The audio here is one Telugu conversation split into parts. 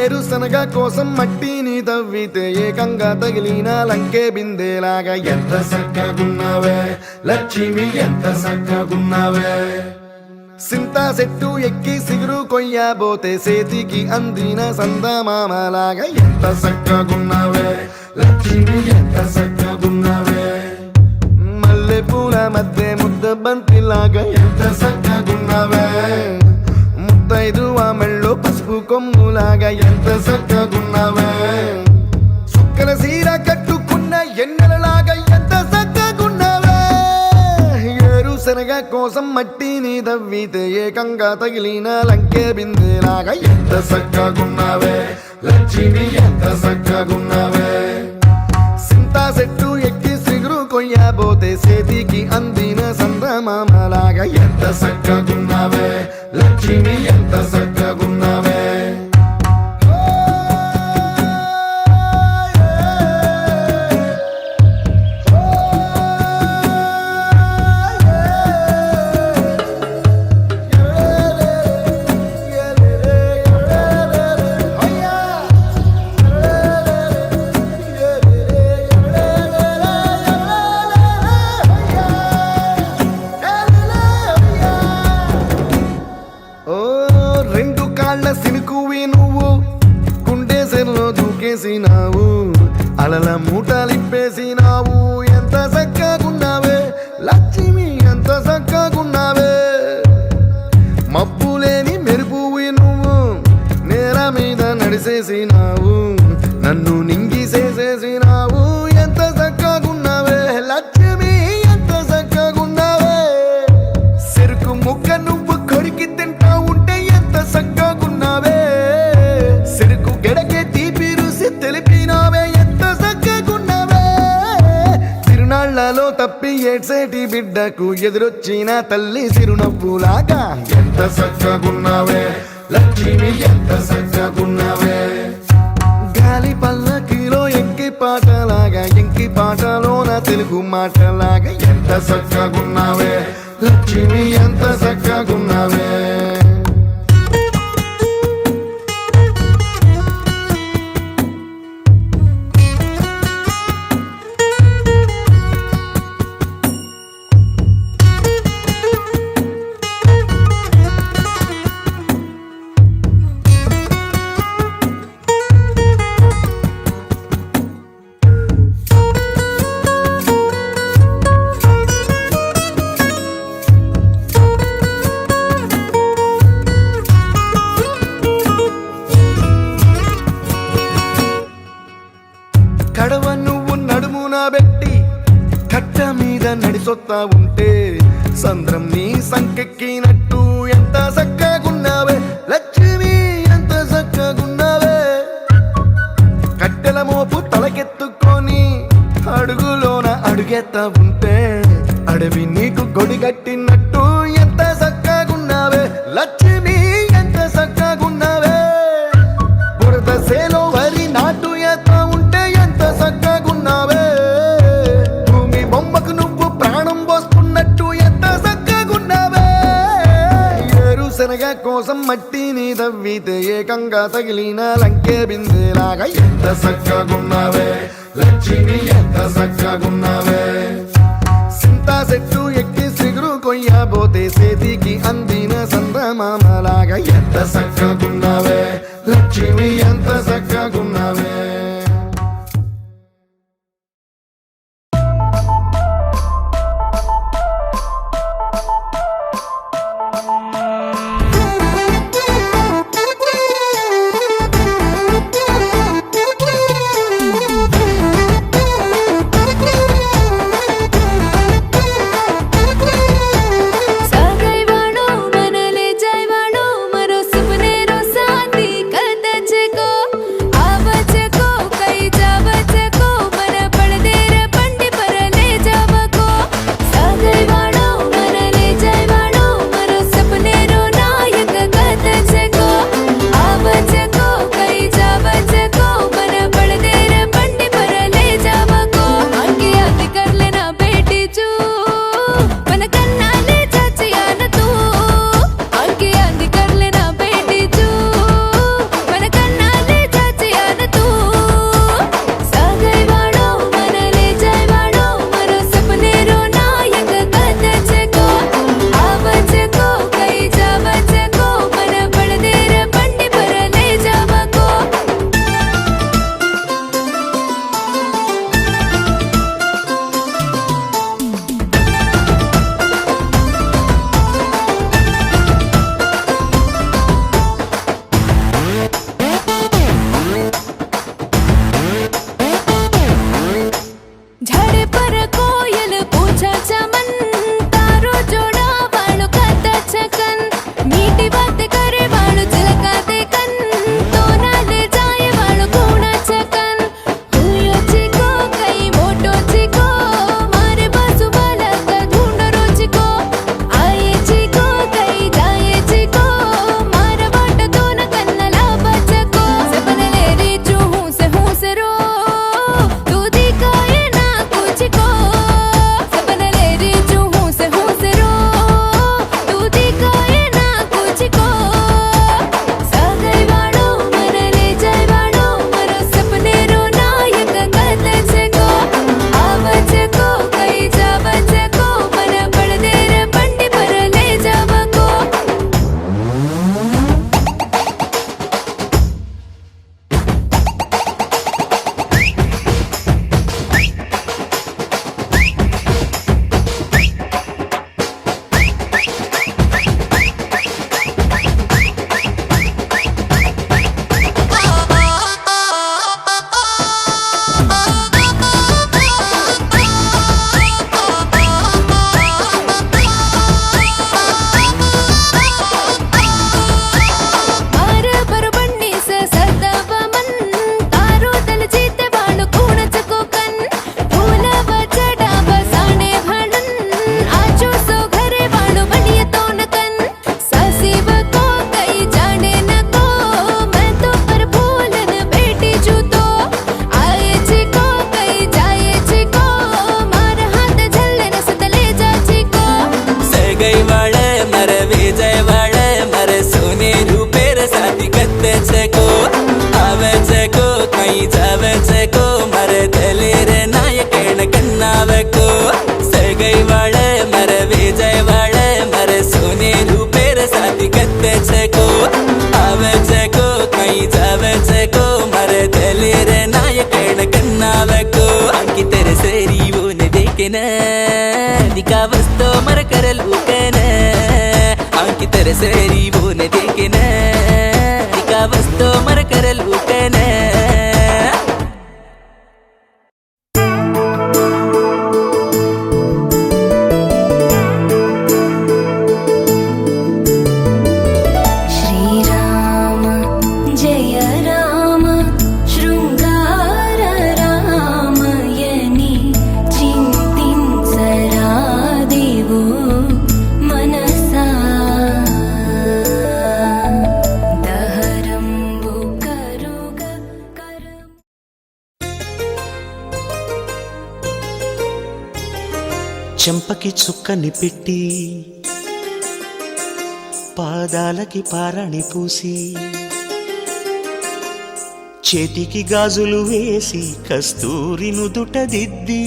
ఏరుశనగ కోసం మట్టిని తవ్వితే ఏకంగా తగిలిన లంకే బిందేలాగా ఎంత సక్కగున్నావే లక్ష్మి ఎంత సక్కగున్నావే సింతా చెట్టు ఎక్కి సిగురు కొయ్యబోతే సేతికి అందిన సందమామలాగా ఎంత సక్కగున్నావే లక్ష్మి ఎంత సక్కగున్నావే మల్లె పూల మధ్య ముద్ద బంతిలాగా ఎంత సక్కగున్నావే ముద్దైదువ మెళ్ళో పసుపు కొమ్ములాగా ఎంత సక్కగున్నావే సుక్కల సీర కట్టుకున్న ఎన్నెలలాగా ఎంత సక్కగున్నావే ఏరుశనగ కోసం మట్టిని తవ్వితే ఏకంగా తగిలిన లంకే బిందేలాగా ఎంత సక్కగున్నావే లక్ష్మి ఎంత సక్కగున్నావే సింతా చెట్టు ఎక్కి సిగురు కొయ్యబోతే సేతికి అందిన సందమామలాగా ఎంత సక్కగున్నావే లక్ష్మి ఎంత సక్కగున్నావే సినుకువి నువ్వు గుండెసెల్లో దూకేసినావు అలల మూటలిప్పేసినావు ఎంత సక్కగున్నావే లక్ష్మి ఎంత సక్కగున్నావే మబ్బులేని మెరుపువి నువ్వు నేల మీద నడిసేసినావు నన్ను నింగిసేసేసినావు ఎంత సక్కగున్నావే లక్ష్మి ఎంత సక్కగున్నావే చెరుకు ముక్క నువ్వు కొరికి తింటా ఉంటే ఎంత సక్కగున్నావే చెరుకు గెడకే తీపి రుసి తెలిపినావే ఎంత సక్కగున్నావే తిరునాళ్లలో తప్పి ఏడ్సేటి బిడ్డకు ఎదురొచ్చిన తల్లి చిరునవ్వులాగా ఎంత సక్కగున్నావే లక్ష్మి ఎంత సక్కగున్నావే గాలి పల్లకిలో ఎంకి పాటలాగా ఎంకి పాటలోన తెలుగు మాటలాగా ఎంత సక్కగున్నావే లక్ష్మి ఎంత సక్కగున్నావే కడవ నువ్వు నడుమున పెట్టి కట్ట మీద నడిసొత్తా ఉంటే సంద్రం నీ సంకెక్కినట్టు ఎంత సక్కగున్నావే లక్ష్మి ఎంత సక్కగున్నావే కట్టెల మోపు తలకెత్తుకొని అడుగులోన అడుగెత్తా ఉంటే అడవి నీకు గొడిగట్టినట్టు ఎంత సక్కగున్నావే లక్ష్మి ఎంత సక్కగున్నావే బురద సేలో వరి నాటు ఎత్తా ఉంటే ఎంత సక్కగున్నావే భూమి బొమ్మకు నువ్వు ప్రాణం పోస్తున్నట్టు ఎంత సక్కగున్నావే ఏరుశనగ కోసం మట్టిని తవ్వితే ఏకంగా తగిలిన లంకే బిందేలాగా ఎంత సక్కగున్నావే లక్ష్మి ఎంత సక్కగున్నావే సింతా చెట్టు ఎక్కి సిగురు కొయ్యబోతే సేతికి అందిన సందమామలాగా ఎంత సక్కగున్నావే లక్ష్మి ఎంత సక్కగున్నావే आवाज देखे ना दिखा बस तो मर कर लूका ना आँख तरसरी वो न देखे ना दिखा बस तो मर कर लूका ना చెంపకి చుక్కని పెట్టి పాదాలకి పారని పూసి చేతికి గాజులు వేసి కస్తూరి నుదుట దిద్ది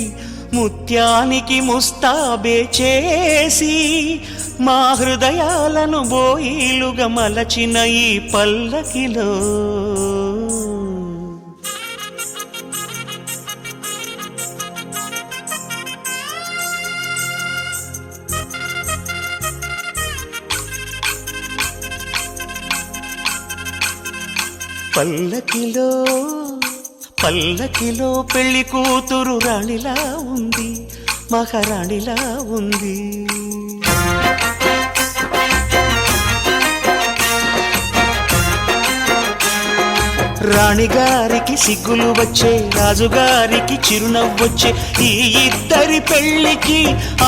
ముత్యానికి ముస్తాబే చేసి మా హృదయాలను బోయిలుగా మలచిన ఈ పల్లకిలో పల్లకిలో పల్లకిలో పెళ్లి కూతురు రాణిలా ఉంది మహారాణిలా ఉంది రాణిగారికి సిగ్గులు వచ్చే రాజుగారికి చిరునవ్వొచ్చే ఈ ఇద్దరి పెళ్లికి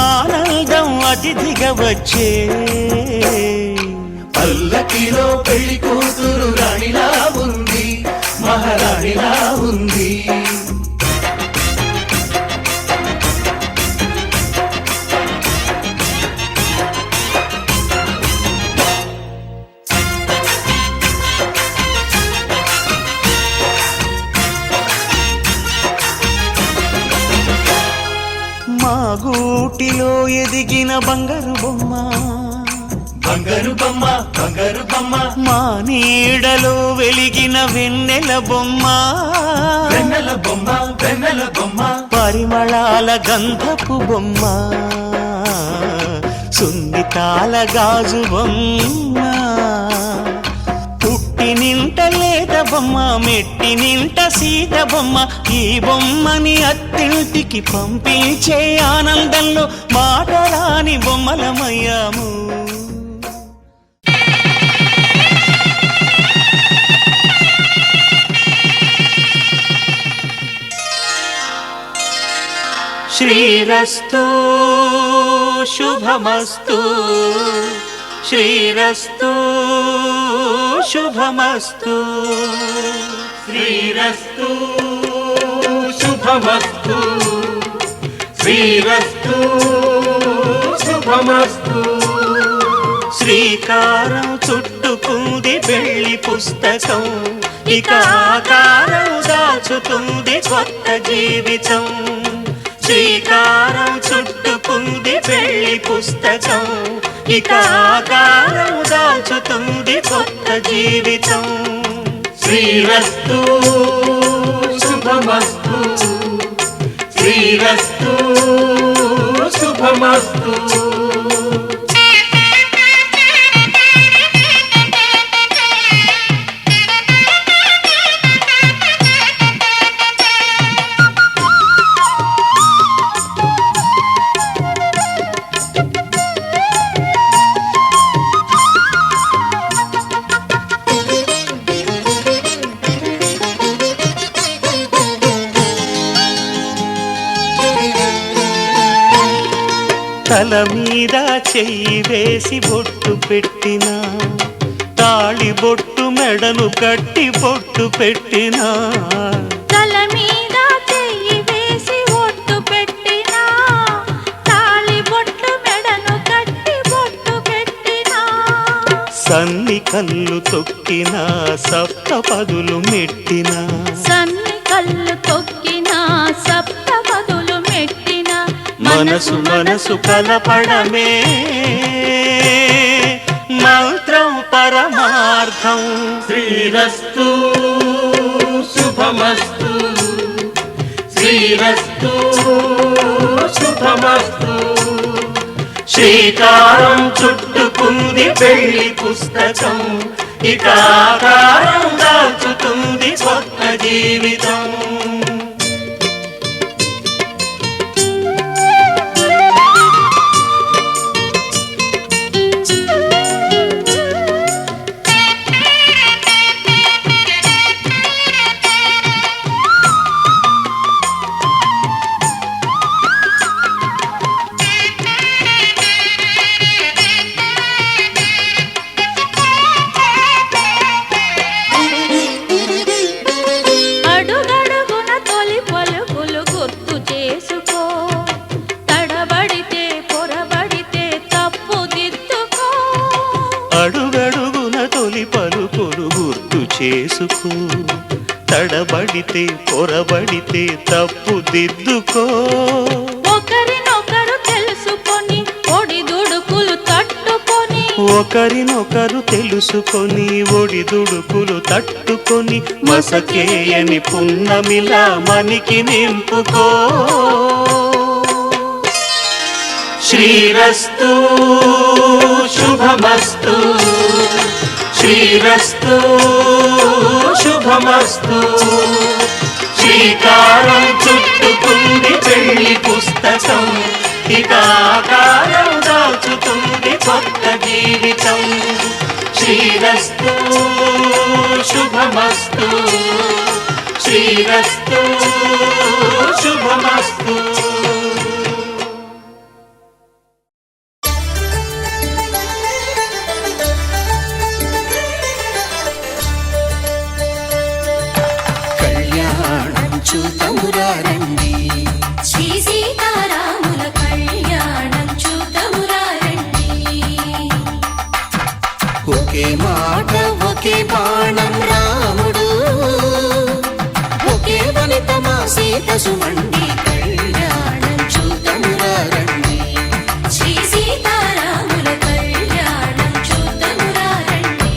ఆనందం అతిథిగా వచ్చే పల్లకిలో పెళ్లి కూతురు రాణిలా ఉంది మహారాణిలా ఉంది మా గూటిలో ఎదిగిన బంగారు బొమ్మ బంగారు బొమ్మ బంగారు బొమ్మ మా నీడలో వెలిగిన వెన్నెల బొమ్మ వెన్నెల బొమ్మ వెన్నెల బొమ్మ పరిమళాల గంధపు బొమ్మ సున్నితాల గాజు బొమ్మ పుట్టి నింట లేత బొమ్మ మెట్టి నింట సీత బొమ్మ ఈ బొమ్మని అత్తింటికి పంపించే ఆనందంలో మాటరాని బొమ్మలమయ్యాము శ్రీరస్తు శుభమస్తు శ్రీరస్తు శుభమస్తు శ్రీరస్తు శుభమస్తు శ్రీరస్తు శుభమస్తు శ్రీకారం చుట్టుకుంది పెళ్లి పుస్తకం ఇక ఆకారం దాచుతుంది కొత్త జీవితం శ్రీకారం చుట్టుకుంది పెళ్లి పుస్తకం ఇక ఆకారం దాచుతుంది కొత్త జీవితం శ్రీరస్తు శుభమస్తు శ్రీరస్తు శుభమస్తు తల మీద చెయ్యి వేసి బొట్టు పెట్టినా తాళి బొట్టు మెడను కట్టి బొట్టు పెట్టినా తల మీద చెయ్యి వేసి బొట్టు పెట్టినా తాళి బొట్టు మెడను కట్టి బొట్టు పెట్టినా సన్ని కళ్ళు తొక్కినా సప్త పదులు మెట్టినా సన్ని కళ్ళు తొక్కినా సప్త పదులు మెట్టినా మనసు మనసు కలపడమే మంత్రం పరమార్థం శ్రీరస్తు శుభమస్తు శ్రీరస్తు శుభమస్తు. శ్రీకారం చుట్టుకుంది పెళ్లి పుస్తకం, ఇక ఆకారం దాచుతుంది కొత్త జీవితం. అడుగడుగున తొలి పలుకులు గుర్తు చేసుకో, తడబడితే పొరబడితే తప్పు దిద్దుకో. ఒకరినొకరు తెలుసుకొని ఒడిదుడుకులు తట్టుకొని, ఒకరినొకరు తెలుసుకొని ఒడిదుడుకులు తట్టుకొని, మసకేయని పున్నమిలా మనికి నింపుకో. శ్రీరస్తు శుభమస్తు, శ్రీరస్తు శుభమస్తు. శ్రీకారం చుట్టుకుంది పెళ్లి పుస్తకం, ఇక ఆకారం దాచుతుంది కొత్త జీవితం. శ్రీరస్తు శుభమస్తు, శ్రీరస్తు శుభమస్తు. చూతమురారండి, శ్రీ సీతారాముల కళ్యాణం చూతమురారండి. ఒకే మాట ఒకే బాణం రాముడు, ఒకే వనిత మా సీత సుమండి కళ్యాణం చూతమురారండి. శ్రీ సీతారాముల కళ్యాణం చూతమురారండి.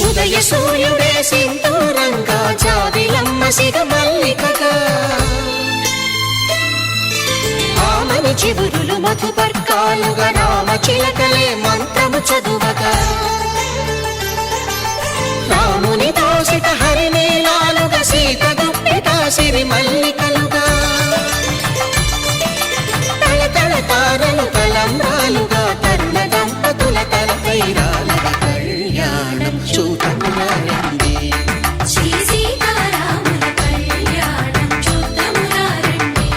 ఉదయ సూర్యుడే సింధూరంగా, జాబిలమ్మ సిగ మల్లికగా, ఆమని చివురులు మధుపర్కాలుగా, రామ చిలకలే మంత్రము చదువగా, రాముని దోసిట హరినీలాలుగా, సీత గుప్పిట సిరి మల్లికలుగా, తళతళ తారలు తలంబ్రాలుగా, తరుణ దంపతుల తలపైరాలుగా కళ్యాణం చూతమురారండి. శ్రీ సీతారాముల కళ్యాణం చూతమురారండి.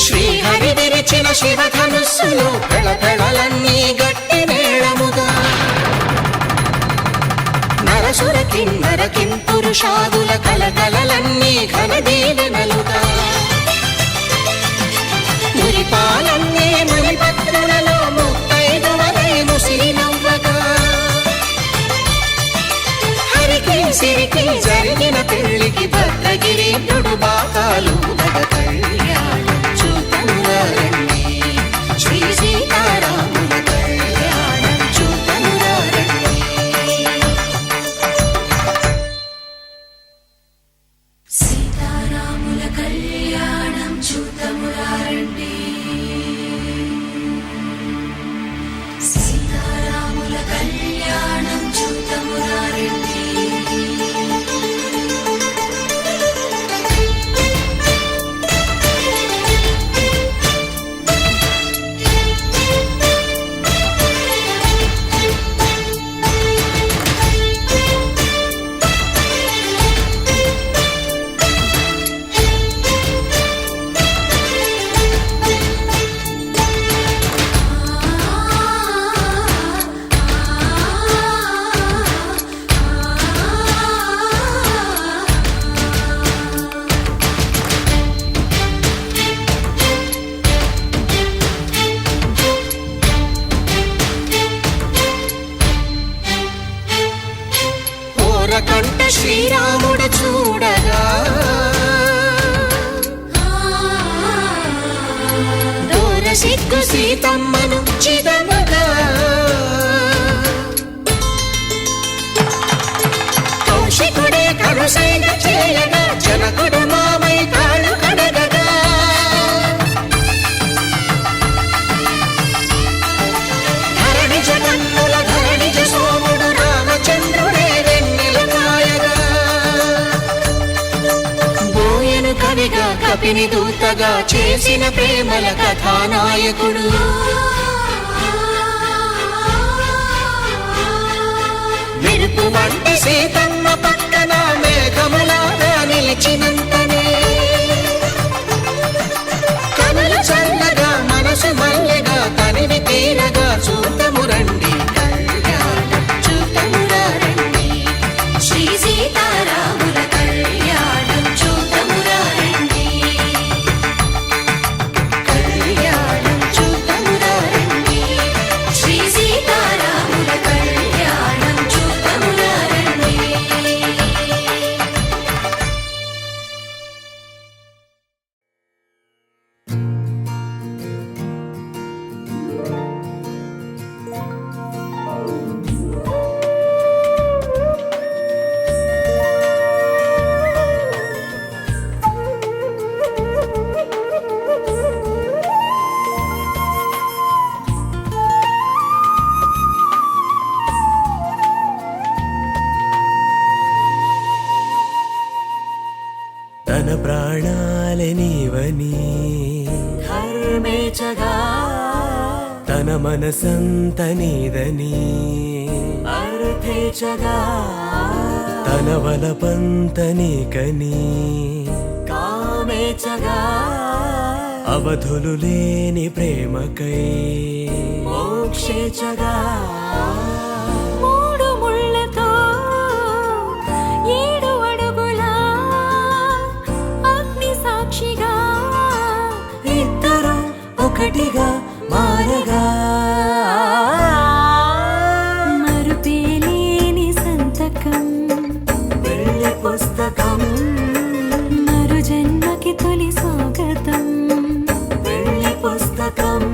శ్రీహరి విరిచిన శివధనుస్సులు పెళపెళలన్నీ గట్టి మేళముగా, నరసుర కిన్నర కింపురుషాదుల కలకలలన్నీ ఘన దీవెనలుగా, మురిపాలన్నీ మునిపత్రులలో ముత్తైదువలై ముసిరి నవ్వగా, హరికి సిరికి జరిగిన పెళ్లికి భద్రగిరీంద్రుడు బాకాలు కళ్యాణం చూతమురారండి. శ్రీ సీతారాముల కళ్యాణం చూతమురారండి. సీతారాముల కళ్యాణం చూతమురారండి. సీతారాముల కళ్యాణం చూతమురారండి. కవిగా కపిని దూతగా చేసిన ప్రేమల కథానాయకుడు. మెరుపు వంటి సీతమ్మ పక్కన మేఘములాగా నిలిచినంతనే కనులు చల్లగా మనసు మల్లెగా తనివి తీరగా చూతము రండి, కళ్యాణం చూతమురా రండి, శ్రీ సీతారాముల కళ్యాణం చూతమురా రండి, కళ్యాణం చూతమురా రండి, శ్రీ సీతారాముల కళ్యాణం చూతమురా రండి. తన ప్రాణాలే నీవని ధర్మేచగా తన మనసంత నీదని అర్థేచగా తన వలపంత నీకని కామేచగా అవధులు లేని ప్రేమకై మోక్షేచగా మూడు ముళ్ళతో 7 అడుగుల అగ్ని సాక్షిగా ఇద్దరు ఒకటిగా మారగా మరుపేలేని సంతకం, వెళ్ళి పుస్తకం మరు జన్మకి తొలి స్వాగతం. వెళ్ళి పుస్తకం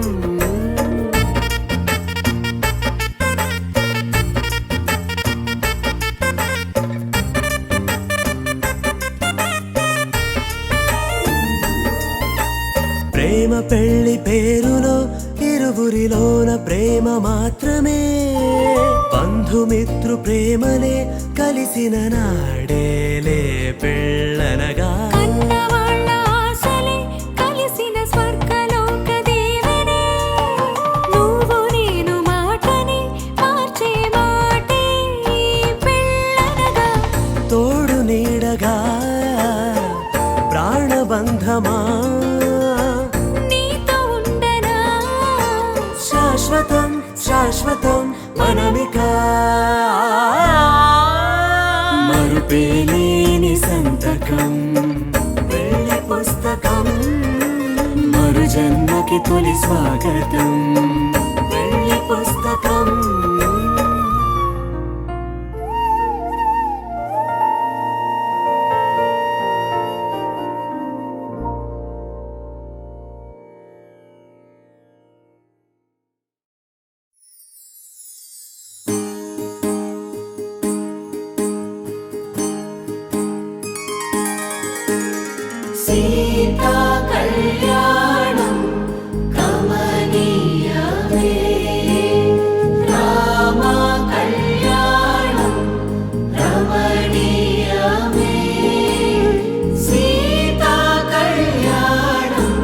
ప్రేమ పెళ్లి పేరులో ఇరువురిలోన ప్రేమ మాత్రమే బంధుమిత్రు ప్రేమలే కలిసిన నాడేలే పెళ్ళనగా కన్నవాళ్ళ ఆశలే కలిసిన స్వర్గలోక దేవనే, నువ్వు నేను మాటని మార్చే మాటే పెళ్ళనగా. తోడు నీడగా ప్రాణబంధమా నీతో ఉండనా శాశ్వతం శాశ్వతం మనమిక మరుపేలేని సంతకం వెళ్ళి పుస్తకం మరు జన్మకి తొలి స్వాగతం వెళ్ళి పుస్తకం సీతా కళ్యాణం కమనీయమే, రామ కళ్యాణం రమణీయమే, సీతా కళ్యాణం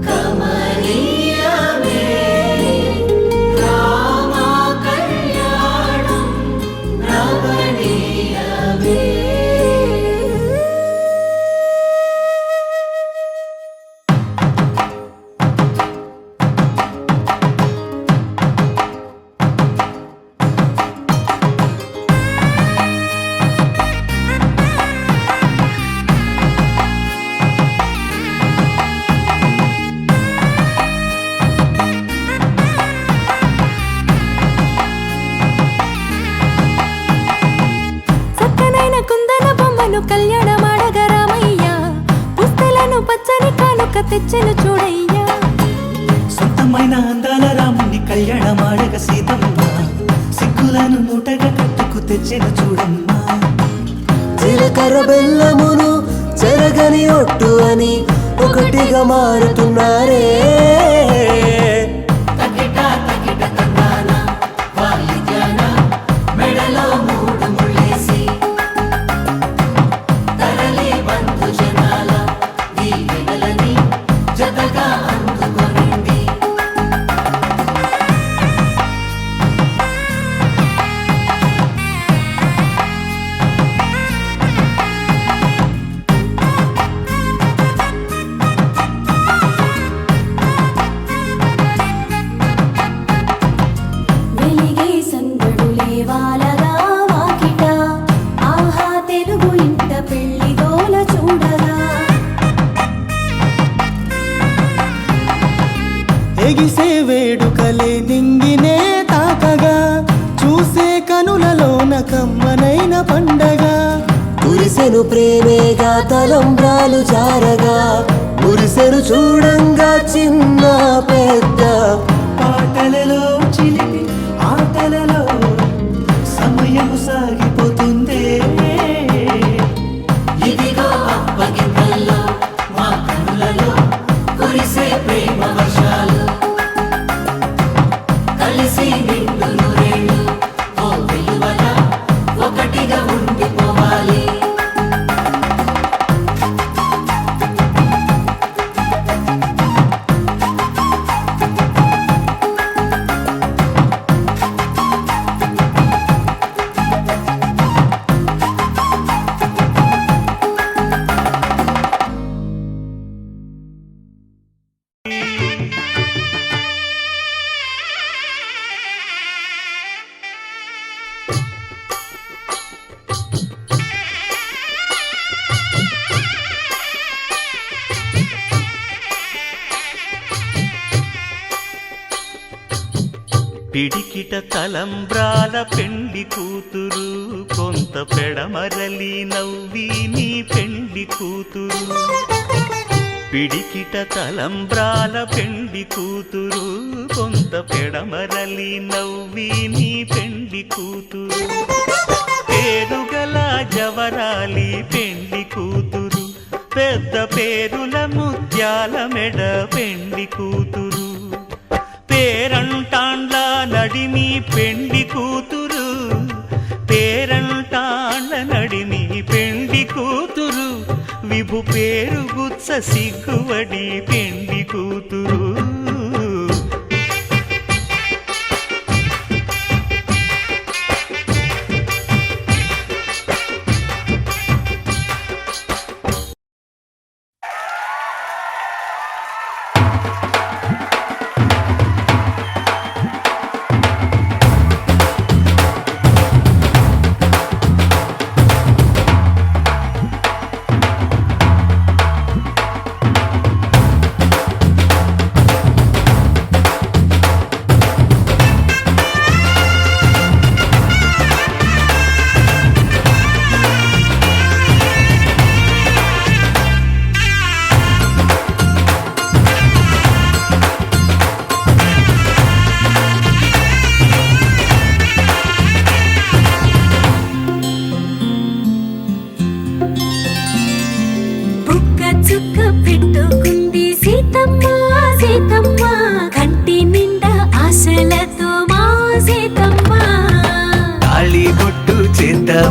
కమనీయమే, రామ కళ్యాణం రమణీయమే. చక్కనైన కుందన బొమ్మను కళ్యాణమాడగ రామయ్య, పుస్తలను పచ్చని కానుక తెచ్చెను చూడయ్యా. సొంతమైన అందాల రాముని కళ్యాణమాడగ సీతమ్మ సిగ్గులను మూటగా కట్టుకు తెచ్చిన చూడమ్మా. జీలకర్ర బెల్లమును చెరగని ఒట్టు అని ఒకటిగా మారుతున్నారే తకిట తకిట తందాన వాయిద్యాన మెడలో 3 ముళ్ళేసి తరలి బంధు జనాల మురిసే వేడుకలే దింగినే తాకగా చూసే కనులలోన కమ్మనైన పండగ కురిసెను ప్రేమేగా తలంబ్రాలు జారగా మురిసెను చూడంగా చిన్న పెద్ద పాటలలో చిలిపి ఆటలలో సమయము సాగిపోతుందే ఇదిగో అప్పగింతల్లో మా కనులలో కురిసే ప్రేమ వర్షాలు కలిసి నిండు నూరేళ్ళు ఓ వెలువల ఒకటిగా ఉండిపోవాలి పిడికిట తలంబ్రాల పెండి కూతురు కొంత పెడమరలి నవ్వి నీ పెండి కూతురు పిడికిట తలంబ్రాల పెండి కూతురు కొంత పెడమరలి నవ్వి నీ పెండి కూతురు పేరుగల జవరాలి పెండి కూతురు పెద్ద పేరుల ముత్యాల మెడ పెండి కూతురు పేరంటాండ్ల నడిమి పెండి కూతురు పేరంటాండ్ల నడిమి పెండి కూతురు విభు పేరు గుత్స సిగ్గువడి పెండి కూతురు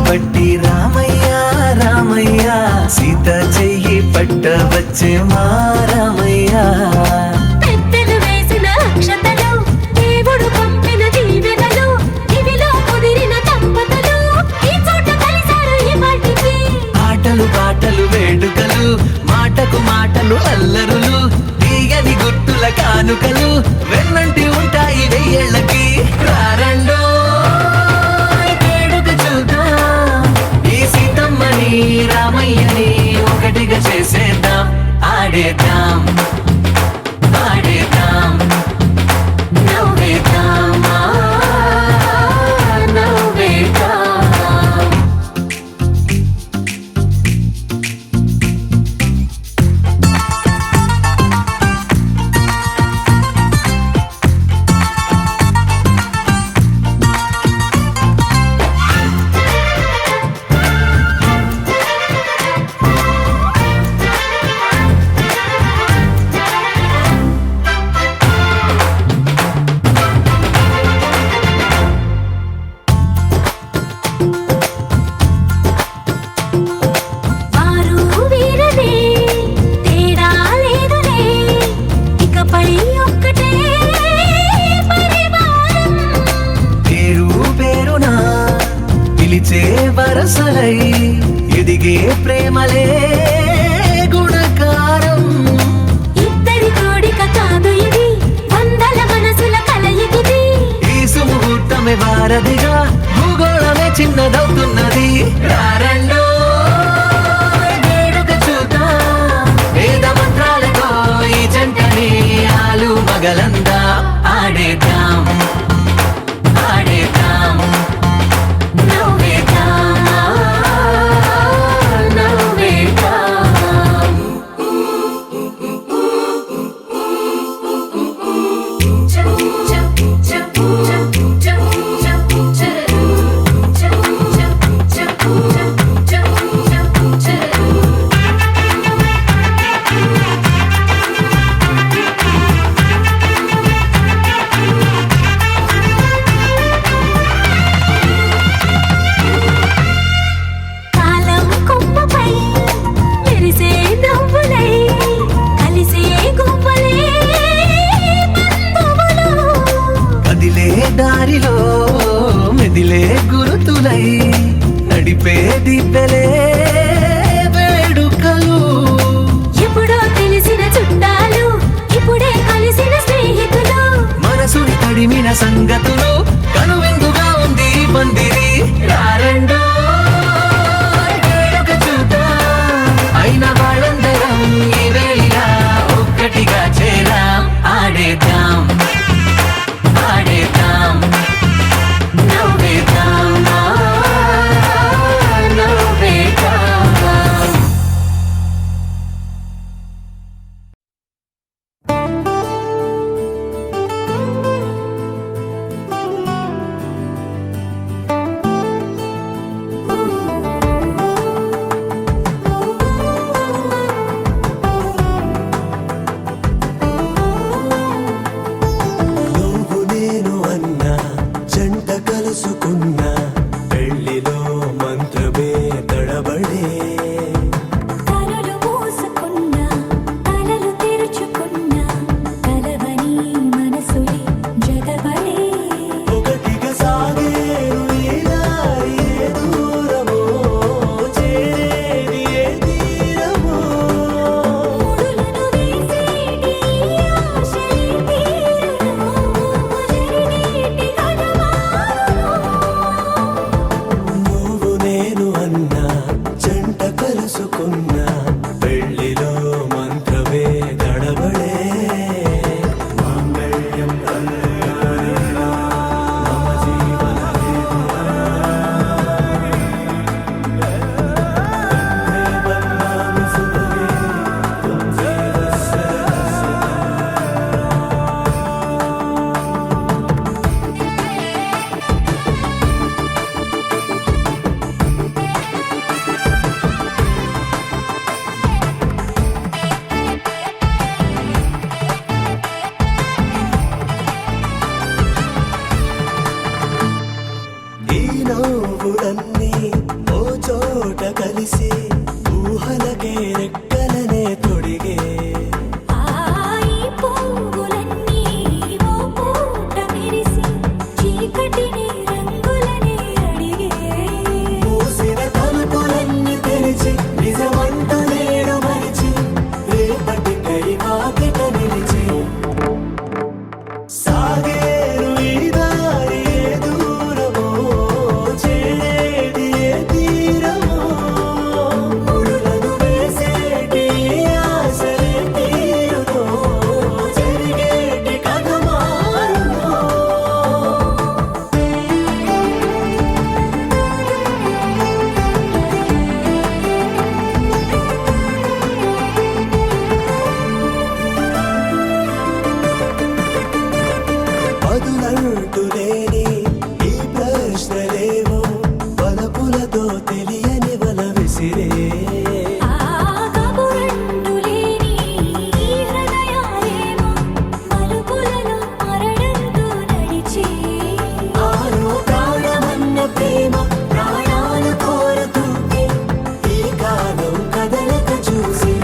పట్టి రామయ్య రామయ్య సీత చెయ్యి పట్ట వచ్చే మా రామయ్య పెద్దలు వేసిన అక్షతలు దేవుడు పంపిన దీవెనలు ఇవిలో కుదిరిన దంపతులు ఈ చోట కలిసారు ఈ పాటికి ఆటలు పాటలు వేడుకలు మాటకు మాటలు అల్లరులు తీయని గుర్తుల కానుకలు వెన్నంటి ఉంటాయి వెయ్యేళ్ళకి రారండో రామయ్యని ఒకటిగా చేసేద్దాం ఆడేద్దాం ఆడేద్దాం నవ్వేద్దాం నవ్వేద్దాం వరసలై ఎదిగే ప్రేమలే గుణకారం ఇద్దరి కోడిక కాదు ఇది వందల మనసుల కలయికిది ఈ సుముహూర్తమే వారధిగా భూగోళమే చిన్నదవుతున్నది రారండో వేడుక చూద్దాం వేద మంత్రాలతో ఈ జంటని ఆలు మగలందా కలనే తొడిగే ఈ పువ్వులన్నీ ఓ పూట మెరిసి చీకటిని రంగులనే అడిగే మూసిన తలుపులన్నీ తెరిచి నిజమంటూ నేడు మరిచి రేపటికై వాకిట నిలిచి సాగేరు ఈ దారి ఏ దూరమో చేరేది ఏ తీరమో ముడులను వేసేటి ఆశలే తీరుతో జరిగేటి కథ మారుమో బదులంటూ లేని ఈ ప్రశ్నలేవో వలపులతో తెలియని వల విసిరే కబురంటూ లేని ఈ హృదయాలేమో మలుపులలో మరడంటూ నడిచే ఆరో ప్రాణమన్న ప్రేమ ప్రాణాలు కోరుతుంటే ఈ కాలం కదలక చూసి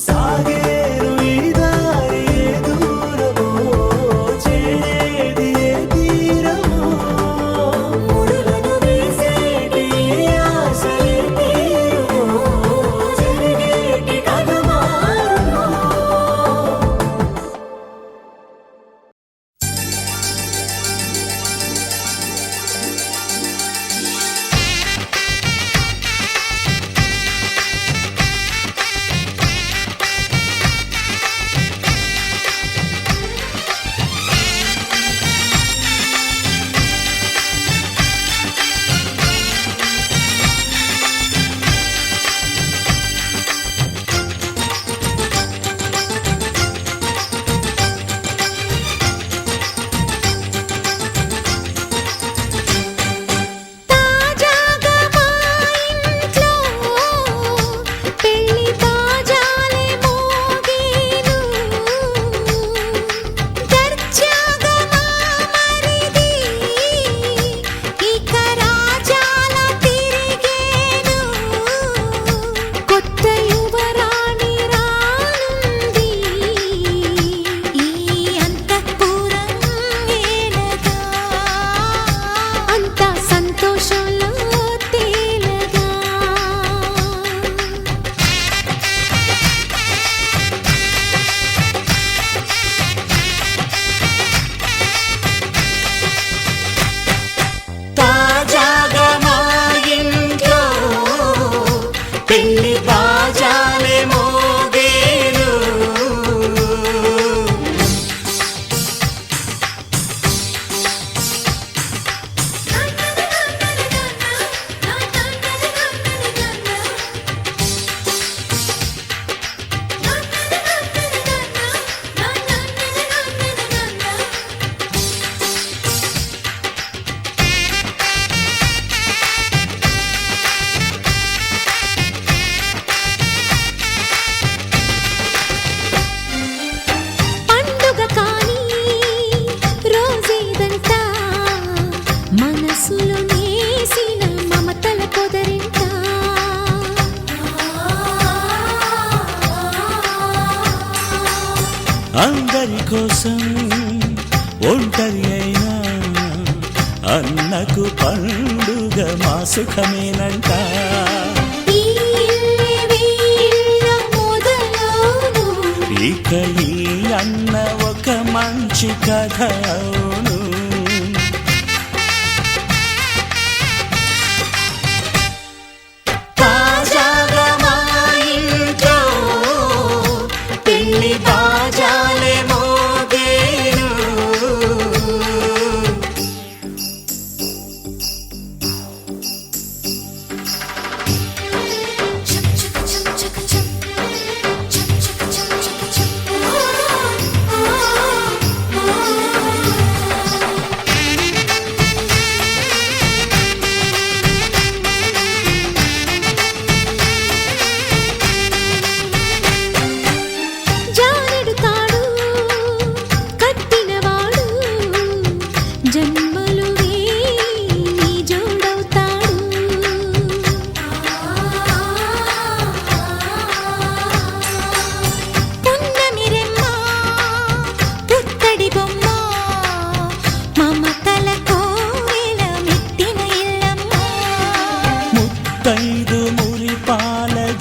సాగేరు ఈ దారి ఏ దూరమో చేరేది ఏ తీరమో ముడులను వేసేటి ఆశలే తీరుమో జరిగేటి కథ మారుమో తాజాగా మా ఇంట్లో పెళ్లి బాజాలే మోగేను దర్జాగా మా మరిది ఇక రాజాల తిరిగేను కొత్త యువరాణి రానుంది ఈ అంతఃపురం వేలగా అంతా సంతోషంలో తేలగా తాజాగా మా ఇంట్లో పెళ్లి బాజాలే మోగేను పండుగ కాని రోజేదంతా మనసులో నేసిన మమతల పొదరింట అందరి కోసం ఒంటరి అయినా అన్నకు పండుగ మా సుఖమేనంట ఈ ఇల్లే వీళ్ళ మొదలవును ఇక ఈ అన్న ఒక మంచి కథ అవును తాజాగా మా ఇంట్లో పెళ్లి బాజాలే మోగేను చం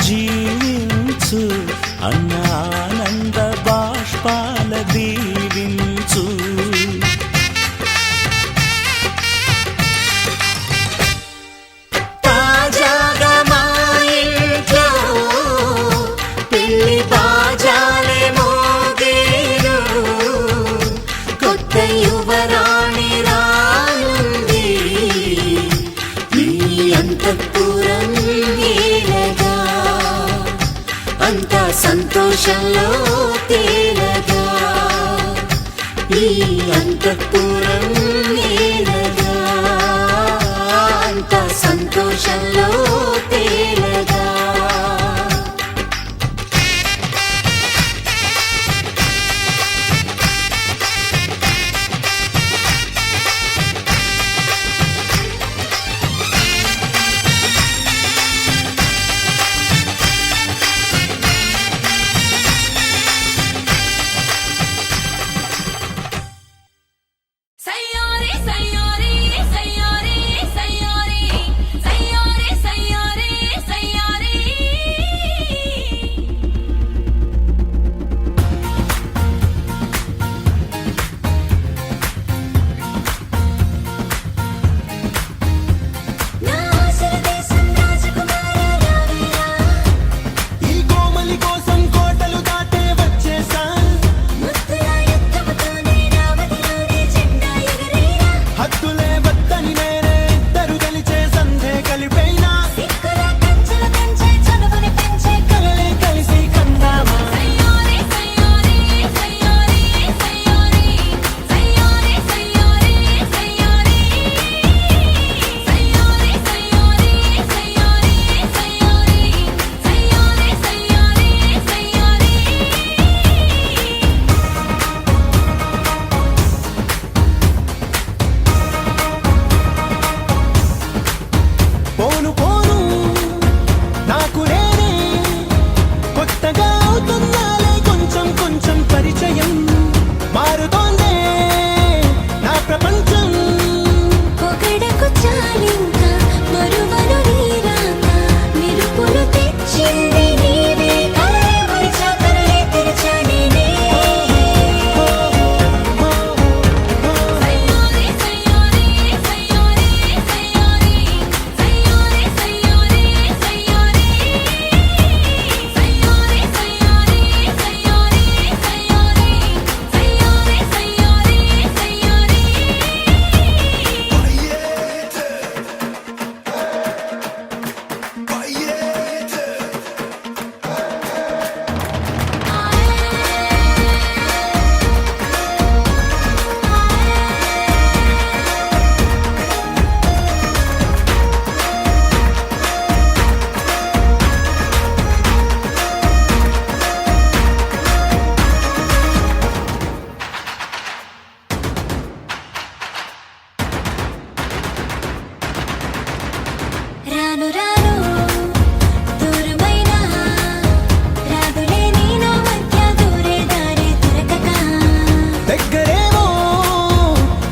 జీవించు అన్న ఆనంద బాష్పాల దీవించు. తాజాగా మా ఇంట్లో పెళ్లి బాజాలే మోగేను, కొత్త యువరాణి రానుంది ఈ అంతఃపురం ఏలగా, అంతా సంతోషంలో తేలగా ఈ అంతఃపురం ఏలగా, అంతా సంతోషంలో తేలగా. సయ్యారే సయ్యారే సయ్యారే సయ్యారే సయ్యారే సయ్యారే సయ్యారే నా ఆశల దేశం రాజకుమార రావేరా, ఈ కోమలి కోసం కోటలు దాటే వచ్చేసా, ముత్తుల యుద్ధముతోనే రావదిలోనే జెండా ఎగరేరా, హద్దులే వద్దని నేనే ఇద్దరు గెలిచే సంధే కలిపైనా, సిక్కుల కంచెల కంచె చనువుని పెంచే కలలే కలిసి కందామా. సయ్యారే సయ్యారే సయ్యారే సయ్యారే సయ్యారే సయ్యారే సయ్యారే సయ్యారే సయ్యారే సయ్యారే సయ్యారే సయ్యారే సయ్యారే పోను పోను నాకు నేనే కొత్తగా అవుతున్నాలే కొంచెం కొంచెం పరిచయం, మారుతోందే నా ప్రపంచం. పొగడకు చాలింకా మరువను నీరాక, మెరుపులు తెచ్చింది నీవే, కలలే మరిచా కలలే తెరచా నేనే. సయ్యారే సయ్యారే సయ్యారే సయ్యారే సయ్యారే సయ్యారే సయ్యారే సయ్యారే సయ్యారే సయ్యారే సయ్యారే సయ్యారే రాను రాను దూరమైనా రాదులే నీ నా మధ్య దూరే దారి దొరకక, దగ్గరేమో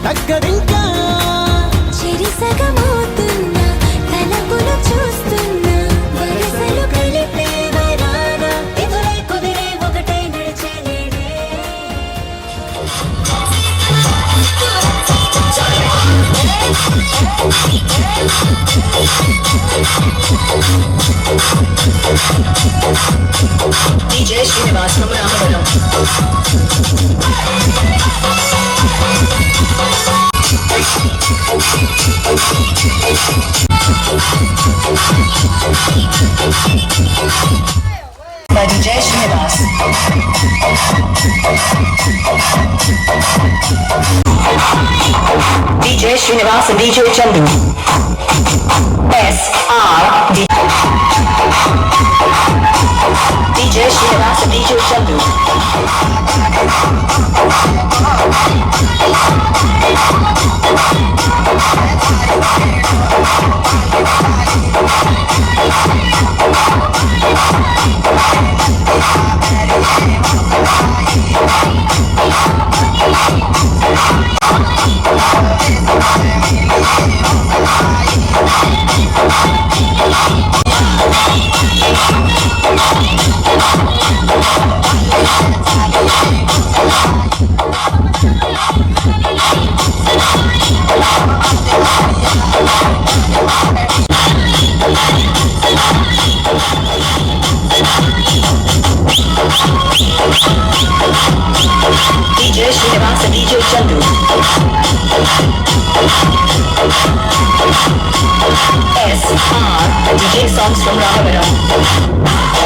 దగ్గరింకా చెరిసగమవుతున్నా తలపులు చూస్తున్నా, వరసలు కలిపే వరాన ఎదురే కుదిరే ఒకటే నడిచే నేడే. DJ Srinivas from Ramavaram. By DJ Srinivas. DJ Srinivas and DJ Chandu. SRD. DJ Srinivas and DJ Chandu. DJ Srinivas and DJ Chandu. SR DJ songs from Ramavaram.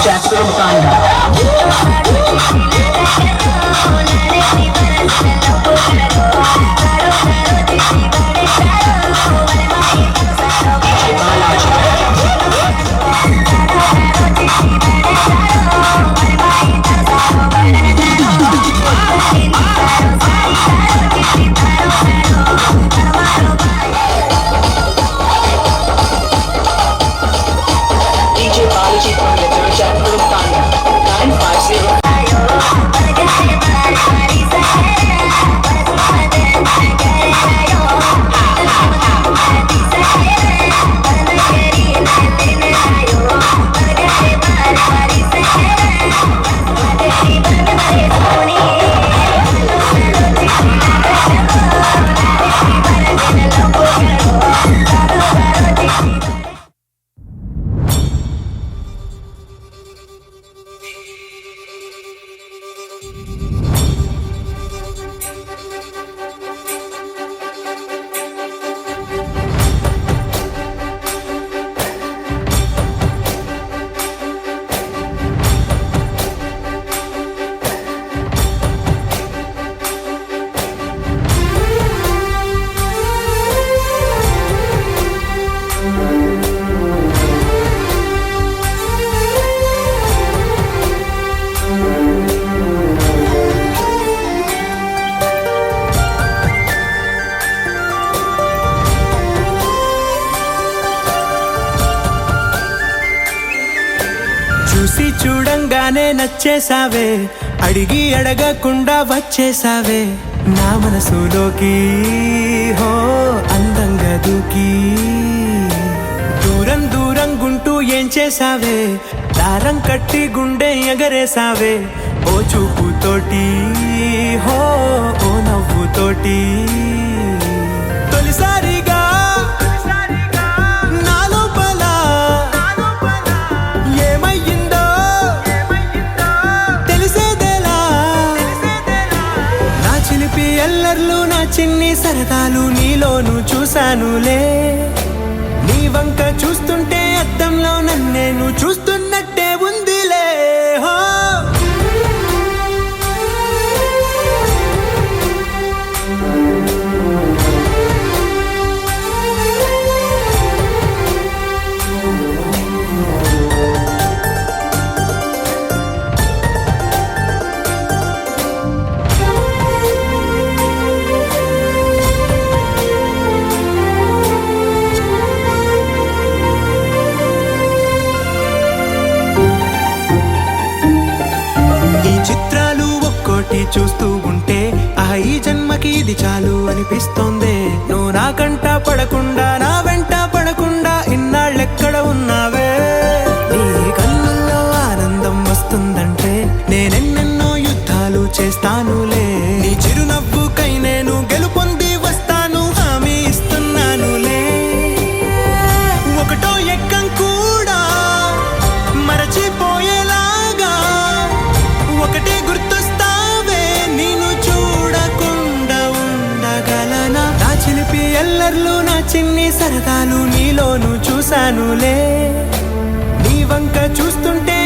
Jasper Mukanda. DJ Balaji from Jasper Mukanda. 950. చూసి చూడంగానే నచ్చేసావే, అడిగి అడగకుండా వచ్చేసావే నా మనసులోకి. హో అందంగా దూకి దూరం దూరం గుంటూ ఏం చేసావే, దారం కట్టి గుండె ఎగరేసావే ఓ చూపుతోటి. హో ఓ నవ్వుతోటి తొలిసారిగా ఎల్లర్లు నా చిన్ని సరదాలు నీలోను చూశానులే. నీ వంక చూస్తుంటే అద్దంలో నన్నేను చూస్తున్నట్టే ఉందిలే. హో చూస్తూ ఉంటే ఈ జన్మకి ఇది చాలు అనిపిస్తోంది. నువ్వు నా కంట పడకుండా నా వెంట పడకుండా ఇన్నాళ్ళెక్కడ ఉన్నావే. నీ కళ్ళల్లో ఆనందం వస్తుందంటే నేనెన్నెన్నో యుద్ధాలు చేస్తానులే. నీ చిరునవ్వుకై నేను గెలుపొంది వస్తాను, హామీ ఇస్తున్నానులే. ఒకటో ఎక్కం కూడా మరచిపోయేలాగా ఒకటే గుర్తొస్తావే. నేను చూడకుండా ఉండగలనా? నా చిలిపి ఎల్లర్లు నా చిన్ని సరదాలు నీలోను చూశానులే. నీ వంక చూస్తుంటే